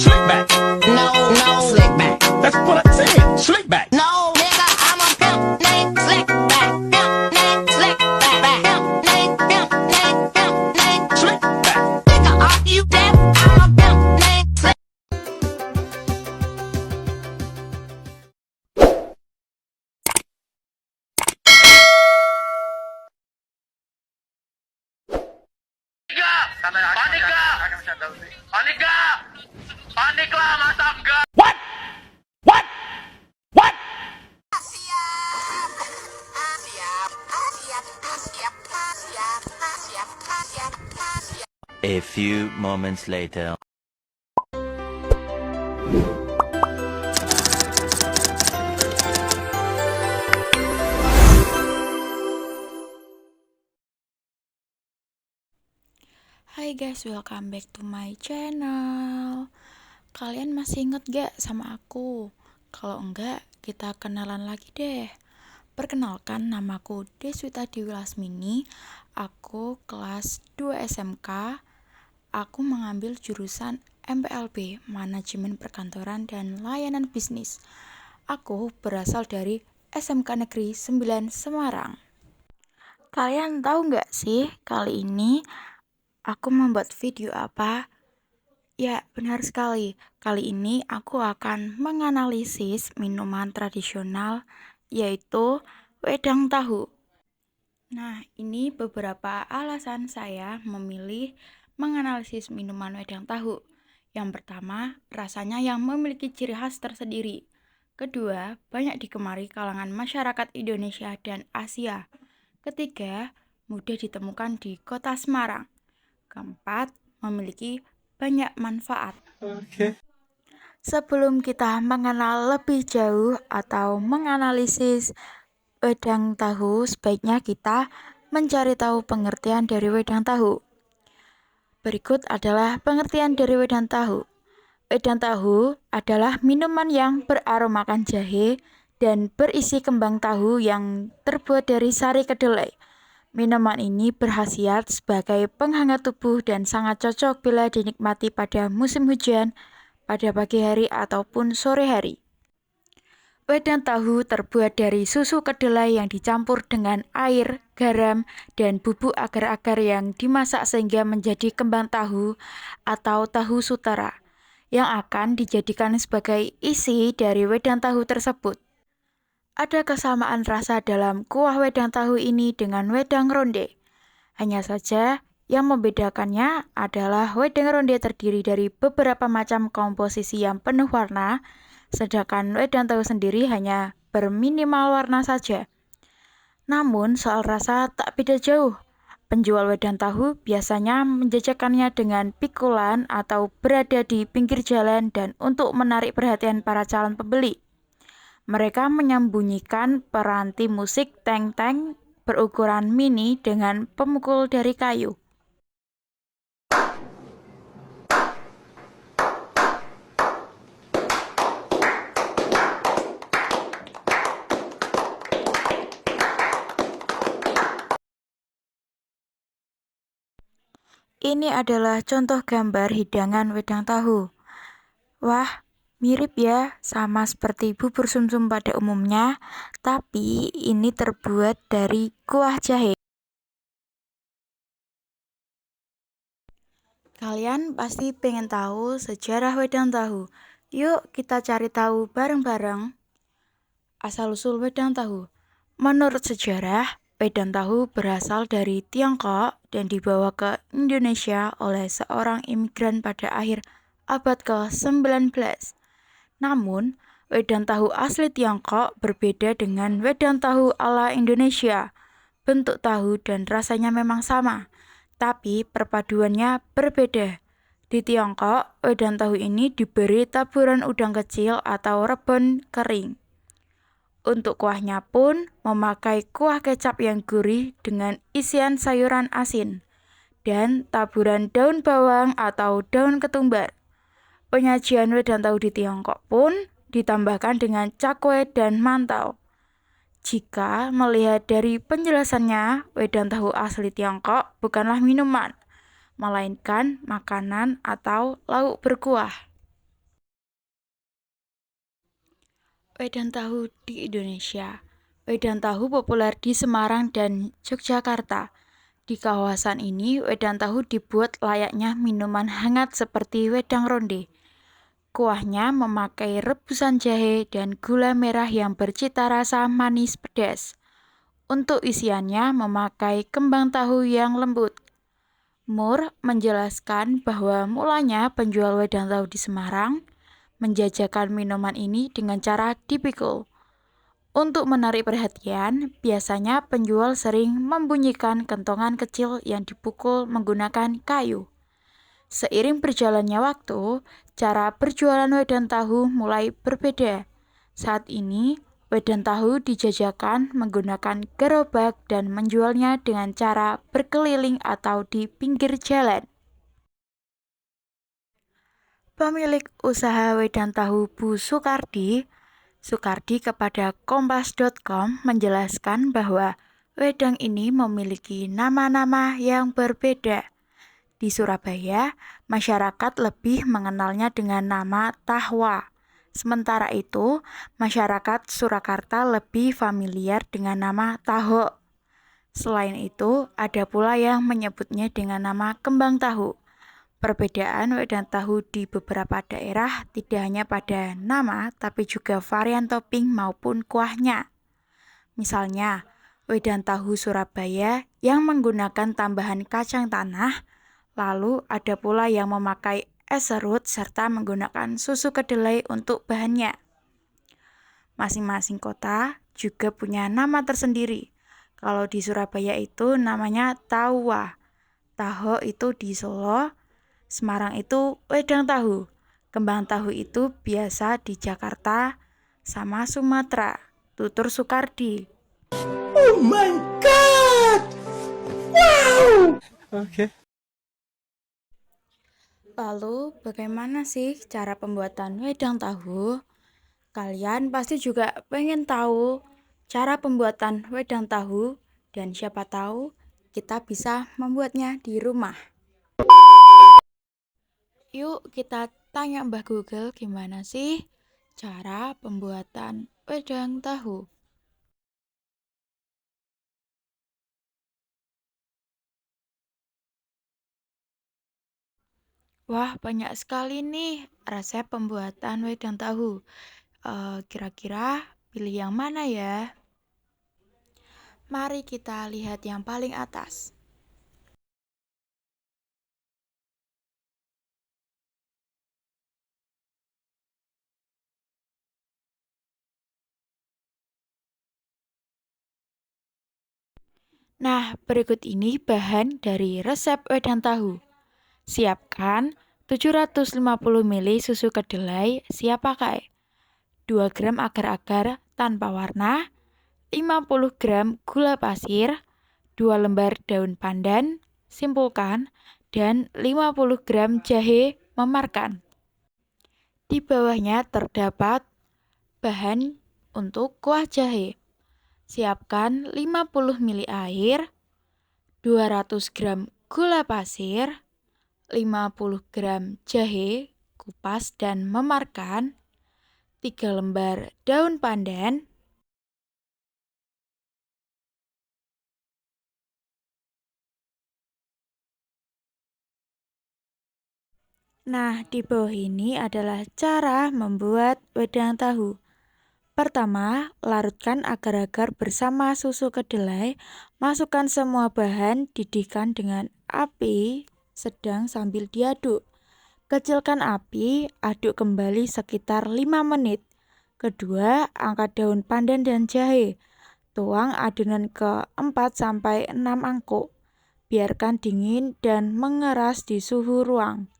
Slick back. No, slick back. That's what I said. Slick back. No, nigga, I'm a pimp named Slick back. Pimp named Slick back. Pimp named Slick back. Nigga, are you deaf? I'm a pimp named Slick. Panik lah, masa enggak? What? What? What? A few moments later. Hai guys, welcome back to my channel. Kalian masih inget gak sama aku? Kalau enggak, kita kenalan lagi deh. Perkenalkan, namaku Deswita Dewi Lasmini. Aku kelas 2 SMK. Aku mengambil jurusan MPLB, Manajemen Perkantoran dan Layanan Bisnis. Aku berasal dari SMK Negeri 9 Semarang. Kalian tahu nggak sih kali ini aku membuat video apa? Ya, benar sekali. Kali ini aku akan menganalisis minuman tradisional, yaitu wedang tahu. Nah, ini beberapa alasan saya memilih menganalisis minuman wedang tahu. Yang pertama, rasanya yang memiliki ciri khas tersendiri. Kedua, banyak digemari kalangan masyarakat Indonesia dan Asia. Ketiga, mudah ditemukan di kota Semarang. Keempat, memiliki banyak manfaat. Sebelum kita mengenal lebih jauh atau menganalisis wedang tahu, sebaiknya kita mencari tahu pengertian dari wedang tahu. Berikut adalah pengertian dari wedang tahu. Wedang tahu adalah minuman yang beraromakan jahe dan berisi kembang tahu yang terbuat dari sari kedelai. Minuman ini berkhasiat sebagai penghangat tubuh dan sangat cocok bila dinikmati pada musim hujan, pada pagi hari ataupun sore hari. Wedang tahu terbuat dari susu kedelai yang dicampur dengan air, garam, dan bubuk agar-agar yang dimasak sehingga menjadi kembang tahu atau tahu sutera, yang akan dijadikan sebagai isi dari wedang tahu tersebut. Ada kesamaan rasa dalam kuah wedang tahu ini dengan wedang ronde. Hanya saja yang membedakannya adalah wedang ronde terdiri dari beberapa macam komposisi yang penuh warna, sedangkan wedang tahu sendiri hanya berminimal warna saja. Namun soal rasa tak beda jauh. Penjual wedang tahu biasanya menjajakannya dengan pikulan atau berada di pinggir jalan dan untuk menarik perhatian para calon pembeli. Mereka menyembunyikan peranti musik teng-teng berukuran mini dengan pemukul dari kayu. Ini adalah contoh gambar hidangan wedang tahu. Wah, mirip ya, sama seperti bubur sumsum pada umumnya, tapi ini terbuat dari kuah jahe. Kalian pasti pengen tahu sejarah wedang tahu. Yuk kita cari tahu bareng-bareng. Asal-usul wedang tahu. Menurut sejarah, wedang tahu berasal dari Tiongkok dan dibawa ke Indonesia oleh seorang imigran pada akhir abad ke-19. Namun, wedang tahu asli Tiongkok berbeda dengan wedang tahu ala Indonesia. Bentuk tahu dan rasanya memang sama, tapi perpaduannya berbeda. Di Tiongkok, wedang tahu ini diberi taburan udang kecil atau rebon kering. Untuk kuahnya pun memakai kuah kecap yang gurih dengan isian sayuran asin dan taburan daun bawang atau daun ketumbar. Penyajian wedang tahu di Tiongkok pun ditambahkan dengan cakwe dan mantau. Jika melihat dari penjelasannya, wedang tahu asli Tiongkok bukanlah minuman, melainkan makanan atau lauk berkuah. Wedang tahu di Indonesia. Wedang tahu populer di Semarang dan Yogyakarta. Di kawasan ini, wedang tahu dibuat layaknya minuman hangat seperti wedang ronde. Kuahnya memakai rebusan jahe dan gula merah yang bercita rasa manis pedas. Untuk isiannya memakai kembang tahu yang lembut. Mur menjelaskan bahwa mulanya penjual wedang tahu di Semarang menjajakan minuman ini dengan cara dipikul. Untuk menarik perhatian, biasanya penjual sering membunyikan kentongan kecil yang dipukul menggunakan kayu. Seiring berjalannya waktu, cara berjualan wedang tahu mulai berbeda. Saat ini, wedang tahu dijajakan menggunakan gerobak dan menjualnya dengan cara berkeliling atau di pinggir jalan. Pemilik usaha wedang tahu Bu Sukardi kepada kompas.com menjelaskan bahwa wedang ini memiliki nama-nama yang berbeda. Di Surabaya, masyarakat lebih mengenalnya dengan nama tahwa. Sementara itu, masyarakat Surakarta lebih familiar dengan nama taho. Selain itu, ada pula yang menyebutnya dengan nama kembang tahu. Perbedaan wedang tahu di beberapa daerah tidak hanya pada nama, tapi juga varian topping maupun kuahnya. Misalnya, wedang tahu Surabaya yang menggunakan tambahan kacang tanah, lalu ada pula yang memakai es serut serta menggunakan susu kedelai untuk bahannya. Masing-masing kota juga punya nama tersendiri. Kalau di Surabaya itu namanya tauwa, taho itu di Solo, Semarang itu wedang tahu, kembang tahu itu biasa di Jakarta sama Sumatera, tutur Sukardi. Oh my God! Wow! Okay. Lalu bagaimana sih cara pembuatan wedang tahu? Kalian pasti juga pengen tahu cara pembuatan wedang tahu dan siapa tahu kita bisa membuatnya di rumah. Yuk kita tanya Mbah Google gimana sih cara pembuatan wedang tahu. Wah, banyak sekali nih resep pembuatan wedang tahu. Kira-kira pilih yang mana ya? Mari kita lihat yang paling atas. Nah, berikut ini bahan dari resep wedang tahu. Siapkan 750 ml susu kedelai siap pakai, 2 gram agar-agar tanpa warna, 50 gram gula pasir, 2 lembar daun pandan, simpulkan, dan 50 gram jahe memarkan. Di bawahnya terdapat bahan untuk kuah jahe. Siapkan 50 ml air, 200 gram gula pasir, 50 gram jahe, kupas dan memarkan, 3 lembar daun pandan, Nah, di bawah ini adalah cara membuat wedang tahu. Pertama, larutkan agar-agar bersama susu kedelai. Masukkan semua bahan, didihkan dengan api sedang sambil diaduk. Kecilkan api, aduk kembali sekitar 5 menit. Kedua, angkat daun pandan dan jahe. Tuang adonan ke 4-6 mangkuk. Biarkan dingin dan mengeras di suhu ruang.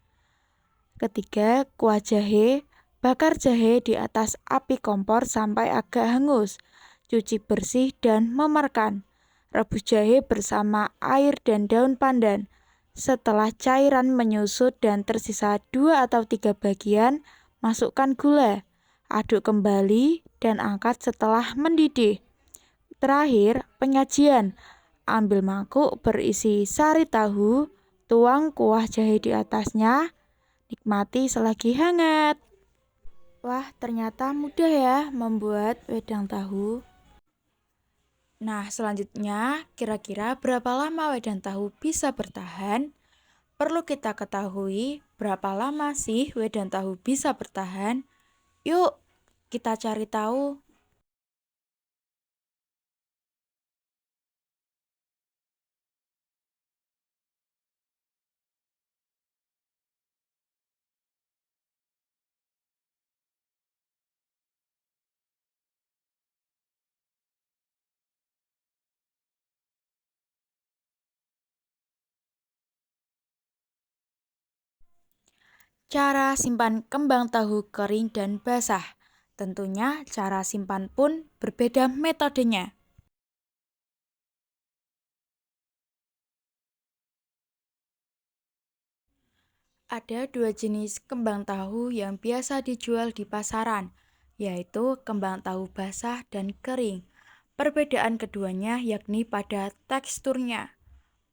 Ketiga, kuah jahe. Bakar jahe di atas api kompor sampai agak hangus. Cuci bersih dan memarkan. Rebus jahe bersama air dan daun pandan. Setelah cairan menyusut dan tersisa 2 atau 3 bagian, masukkan gula. Aduk kembali dan angkat setelah mendidih. Terakhir, penyajian. Ambil mangkuk berisi sari tahu, tuang kuah jahe di atasnya. Nikmati selagi hangat. Wah, ternyata mudah ya membuat wedang tahu. Nah, selanjutnya, kira-kira berapa lama wedang tahu bisa bertahan? Perlu kita ketahui berapa lama sih wedang tahu bisa bertahan? Yuk, kita cari tahu. Cara simpan kembang tahu kering dan basah. Tentunya cara simpan pun berbeda metodenya. Ada dua jenis kembang tahu yang biasa dijual di pasaran, yaitu kembang tahu basah dan kering. Perbedaan keduanya yakni pada teksturnya.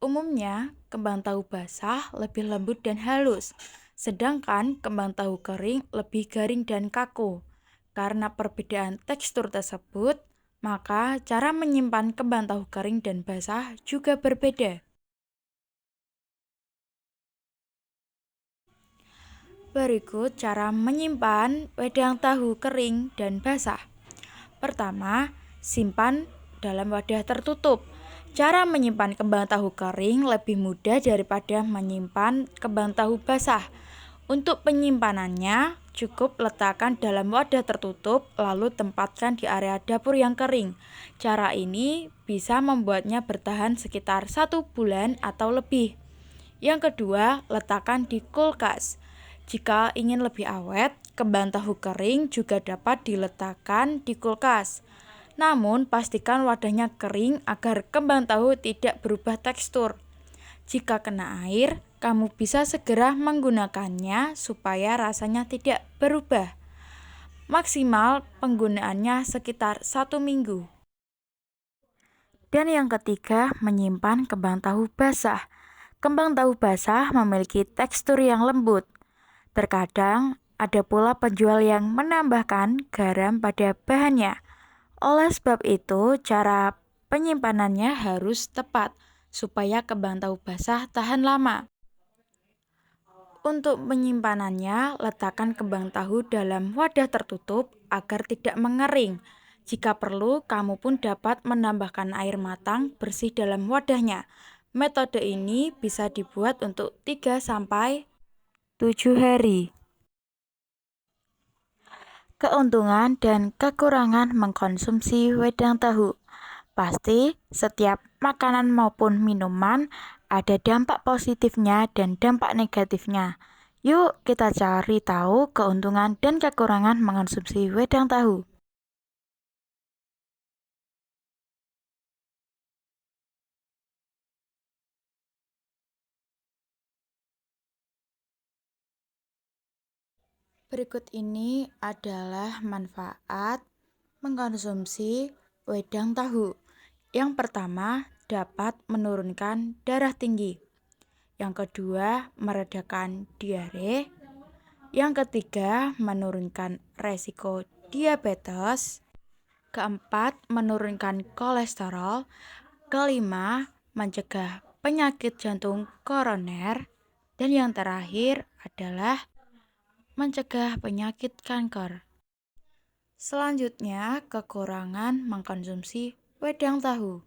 Umumnya, kembang tahu basah lebih lembut dan halus, sedangkan kembang tahu kering lebih garing dan kaku. Karena perbedaan tekstur tersebut, maka cara menyimpan kembang tahu kering dan basah juga berbeda. Berikut cara menyimpan wedang tahu kering dan basah. Pertama, simpan dalam wadah tertutup. Cara menyimpan kembang tahu kering lebih mudah daripada menyimpan kembang tahu basah. Untuk penyimpanannya, cukup letakkan dalam wadah tertutup lalu tempatkan di area dapur yang kering. Cara ini bisa membuatnya bertahan sekitar 1 bulan atau lebih. Yang kedua, letakkan di kulkas. Jika ingin lebih awet, kembang tahu kering juga dapat diletakkan di kulkas. Namun, pastikan wadahnya kering agar kembang tahu tidak berubah tekstur. Jika kena air, kamu bisa segera menggunakannya supaya rasanya tidak berubah. Maksimal penggunaannya sekitar 1 minggu. Dan yang ketiga, menyimpan kembang tahu basah. Kembang tahu basah memiliki tekstur yang lembut. Terkadang ada pula penjual yang menambahkan garam pada bahannya. Oleh sebab itu, cara penyimpanannya harus tepat supaya kembang tahu basah tahan lama. Untuk penyimpanannya, letakkan kembang tahu dalam wadah tertutup agar tidak mengering. Jika perlu, kamu pun dapat menambahkan air matang bersih dalam wadahnya. Metode ini bisa dibuat untuk 3-7 hari. Keuntungan dan kekurangan mengkonsumsi wedang tahu. Pasti setiap makanan maupun minuman ada dampak positifnya dan dampak negatifnya. Yuk kita cari tahu keuntungan dan kekurangan mengkonsumsi wedang tahu. Berikut ini adalah manfaat mengkonsumsi wedang tahu. Yang pertama, dapat menurunkan darah tinggi. Yang kedua, meredakan diare. Yang ketiga, menurunkan resiko diabetes. Keempat, menurunkan kolesterol. Kelima, mencegah penyakit jantung koroner. Dan yang terakhir adalah mencegah penyakit kanker. Selanjutnya, kekurangan mengkonsumsi wedang tahu.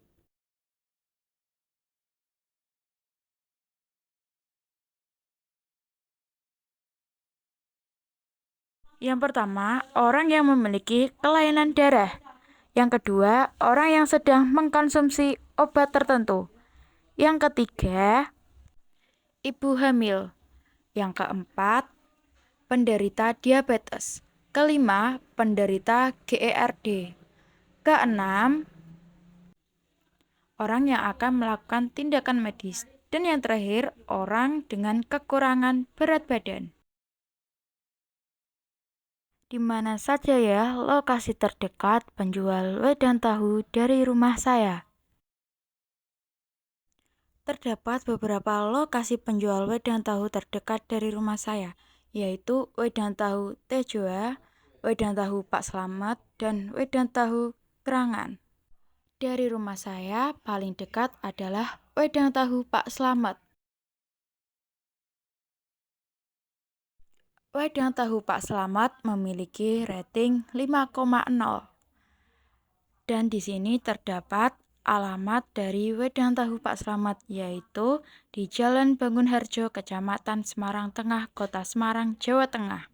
Yang pertama, orang yang memiliki kelainan darah. Yang kedua, orang yang sedang mengkonsumsi obat tertentu. Yang ketiga, ibu hamil. Yang keempat, penderita diabetes. Kelima, penderita GERD. Keenam, orang yang akan melakukan tindakan medis. Dan yang terakhir, orang dengan kekurangan berat badan. Di mana saja ya lokasi terdekat penjual wedang tahu dari rumah saya? Terdapat beberapa lokasi penjual wedang tahu terdekat dari rumah saya, yaitu Wedang Tahu Tejoa, wedang tahu Pak Slamet, dan wedang tahu Kerangan. Dari rumah saya paling dekat adalah wedang tahu Pak Slamet. Wedang tahu Pak Slamet memiliki rating 5,0. Dan di sini terdapat alamat dari wedang tahu Pak Slamet, yaitu di Jalan Bangunharjo, Kecamatan Semarang Tengah, Kota Semarang, Jawa Tengah.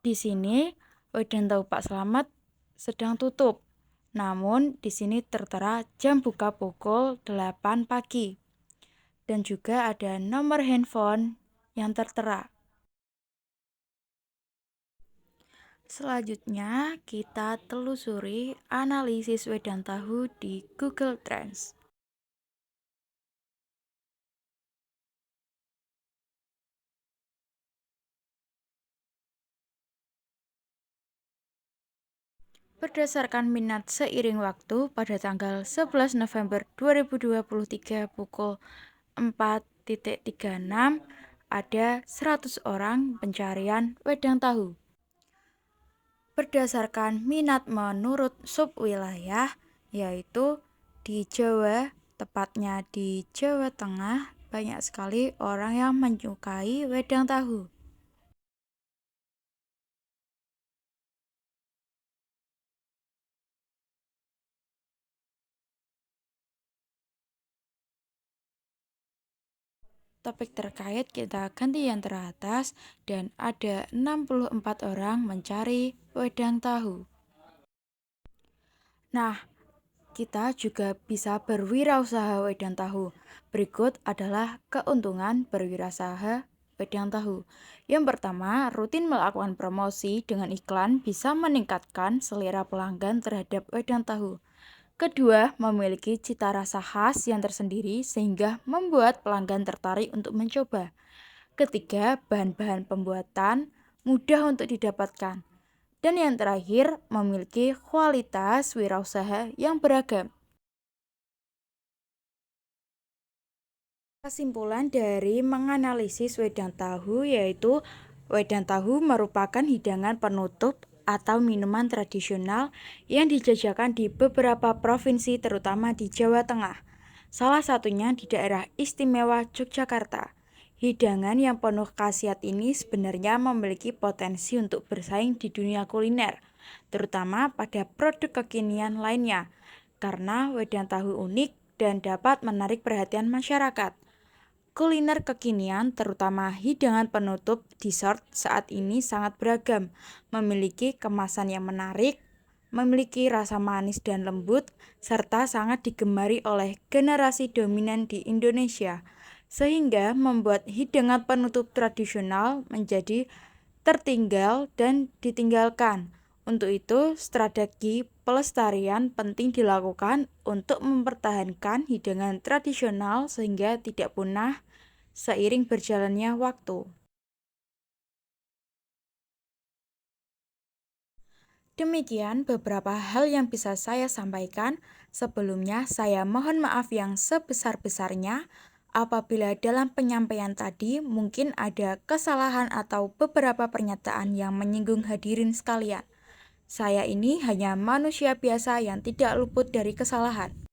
Di sini wedang tahu Pak Slamet sedang tutup. Namun di sini tertera jam buka pukul 8 pagi. Dan juga ada nomor handphone yang tertera. Selanjutnya kita telusuri analisis wedang tahu di Google Trends. Berdasarkan minat seiring waktu pada tanggal 11 November 2023 pukul 4.36 ada 100 orang pencarian wedang tahu. Berdasarkan minat menurut subwilayah, yaitu di Jawa, tepatnya di Jawa Tengah, banyak sekali orang yang menyukai wedang tahu. Topik terkait kita ganti yang teratas dan ada 64 orang mencari wedang tahu. Nah, kita juga bisa berwirausaha wedang tahu. Berikut adalah keuntungan berwirausaha wedang tahu. Yang pertama, rutin melakukan promosi dengan iklan bisa meningkatkan selera pelanggan terhadap wedang tahu. Kedua, memiliki cita rasa khas yang tersendiri sehingga membuat pelanggan tertarik untuk mencoba. Ketiga, bahan-bahan pembuatan mudah untuk didapatkan. Dan yang terakhir, memiliki kualitas wirausaha yang beragam. Kesimpulan dari menganalisis wedang tahu yaitu wedang tahu merupakan hidangan penutup atau minuman tradisional yang dijajakan di beberapa provinsi terutama di Jawa Tengah. Salah satunya di daerah istimewa Yogyakarta. Hidangan yang penuh khasiat ini sebenarnya memiliki potensi untuk bersaing di dunia kuliner, terutama pada produk kekinian lainnya, karena wedang tahu unik dan dapat menarik perhatian masyarakat. Kuliner kekinian, terutama hidangan penutup dessert saat ini sangat beragam, memiliki kemasan yang menarik, memiliki rasa manis dan lembut, serta sangat digemari oleh generasi dominan di Indonesia, sehingga membuat hidangan penutup tradisional menjadi tertinggal dan ditinggalkan. Untuk itu, strategi pelestarian penting dilakukan untuk mempertahankan hidangan tradisional sehingga tidak punah seiring berjalannya waktu. Demikian beberapa hal yang bisa saya sampaikan. Sebelumnya, saya mohon maaf yang sebesar-besarnya apabila dalam penyampaian tadi mungkin ada kesalahan atau beberapa pernyataan yang menyinggung hadirin sekalian. Saya ini hanya manusia biasa yang tidak luput dari kesalahan.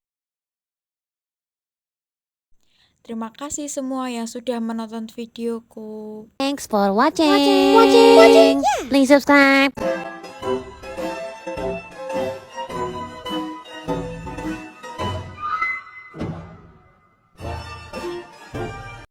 Terima kasih semua yang sudah menonton videoku. Thanks for watching. Please subscribe.